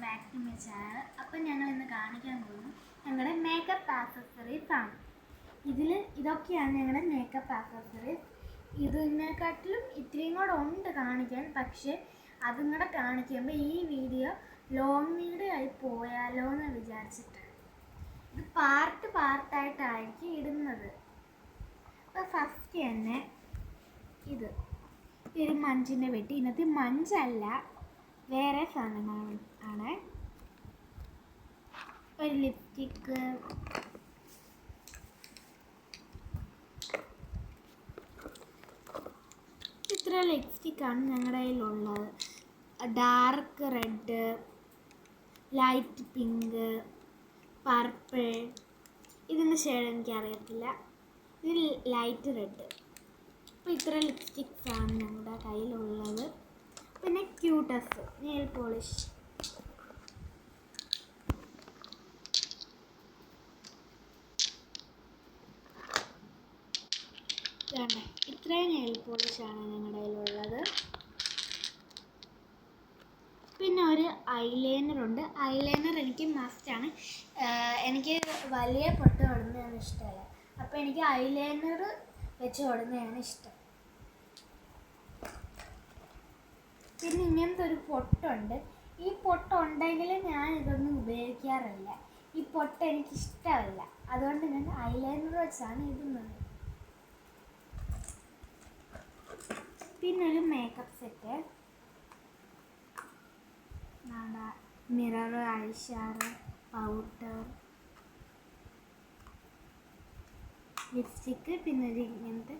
Back to my channel. അപ്പം ഞങ്ങൾ ഇന്ന് കാണിക്കാൻ പോകുന്നത് ഞങ്ങളുടെ മേക്കപ്പ് ആക്സസറീസ് ആണ്. ഇതൊക്കെയാണ് ഞങ്ങളുടെ മേക്കപ്പ് ആക്സസറീസ്. ഇതിനെക്കാട്ടിലും ഇത്രയും കൂടെ ഉണ്ട് കാണിക്കാൻ, പക്ഷേ അതും കൂടെ കാണിക്കുമ്പോൾ ഈ വീഡിയോ ലോങ് വീഡിയോ ആയി പോയാലോ എന്ന് വിചാരിച്ചിട്ടാണ്. ഇത് പാർട്ടായിട്ടായിരിക്കും ഇടുന്നത്. അപ്പോൾ ഫസ്റ്റ് തന്നെ ഇത് ഒരു മഞ്ചിൻ്റെ വെട്ടി. ഇതിനകത്ത് മഞ്ചല്ല, വേറെ സാധനങ്ങളാണ്. ഒരു ലിപ്സ്റ്റിക്ക്, ഇത്ര ലിപ്സ്റ്റിക്കാണ് ഞങ്ങളുടെ കയ്യിലുള്ളത്. Dark red, light pink, purple, ഇതിൻ്റെ ഷെയ്ഡ് എനിക്കറിയത്തില്ല. ഇത് ലൈറ്റ് റെഡ്. അപ്പോൾ ഇത്ര ലിപ്സ്റ്റിക്സാണ് ഞങ്ങളുടെ കയ്യിലുള്ളത്. പിന്നെ ക്യൂട്ടസ് നെയിൽ പോളിഷ്, ഇത്രയും നെയിൽ പോളിഷാണ് ഞങ്ങളുടെ കയ്യിലുള്ളത്. പിന്നെ ഒരു ഐലൈനറുണ്ട്. ഐലൈനർ എനിക്ക് മസ്റ്റാണ്. എനിക്ക് വലിയ പൊട്ട് തൊടുന്നതാണ് ഇഷ്ടമല്ല, അപ്പോൾ എനിക്ക് ഐലൈനർ വെച്ച് തൊടുന്നതാണ് ഇഷ്ടം. പിന്നെ ഇങ്ങനത്തെ ഒരു പൊട്ടുണ്ട്. ഈ പൊട്ടുണ്ടെങ്കിൽ ഞാൻ ഇതൊന്നും ഉപയോഗിക്കാറില്ല. ഈ പൊട്ട് എനിക്കിഷ്ടമല്ല, അതുകൊണ്ട് ഞാൻ ഐലൈനർ വെച്ചാണ് ഇടുന്നത്. പിന്നെ ഒരു makeup set, mirror, eyeshadow, powder, lipstick, പിന്നെ ഒരു ഇങ്ങനത്തെ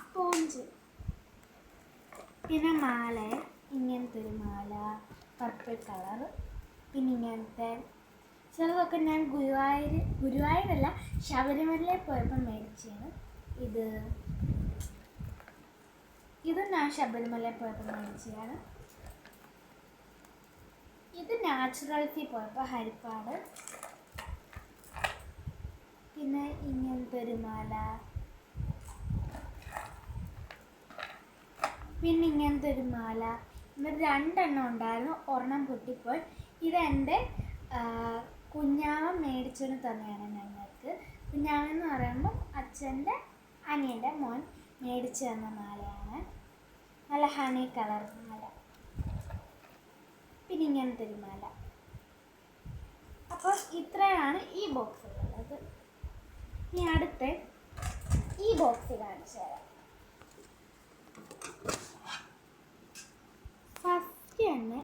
സ്പോഞ്ച്, പിന്നെ മാല, ഇങ്ങനത്തെ ഒരു മാല പർപ്പിൾ കളർ. പിന്നെ ഇങ്ങനത്തെ ചിലതൊക്കെ ഞാൻ ഗുരുവായൂരല്ല, ശബരിമലയിൽ പോയപ്പോൾ മേടിച്ചാണ്. ഇത് ഞാൻ ശബരിമലയിൽ പോയപ്പോൾ മേടിച്ചതാണ്. ഇത് നാച്ചുറാലിറ്റി പോയപ്പോൾ ഹരിപ്പാട്. പിന്നെ ഇങ്ങനത്തെ ഒരു മാല, പിന്നെ ഇങ്ങനത്തെ ഒരു മാല. ഇന്നൊരു 2 എണ്ണം ഉണ്ടായിരുന്നു, ഒരെണ്ണം പൊട്ടിപ്പോയി. ഇതെൻ്റെ കുഞ്ഞാവൻ മേടിച്ചതിന് തന്നെയാണ് ഞങ്ങൾക്ക്. കുഞ്ഞാവെന്ന് പറയുമ്പം അച്ഛൻ്റെ അനിയൻ്റെ മോൻ മേടിച്ചു തന്ന മാലയാണ്. നല്ല ഹണി കളർ മാല. പിന്നെ ഇങ്ങനത്തെ ഒരു മാല. അപ്പോൾ ഇത്രയാണ് ഈ ബോക്സിലുള്ളത്. ഇനി അടുത്ത ഈ ബോക്സ് കാണിച്ചു തരാം. ഫസ്റ്റ് തന്നെ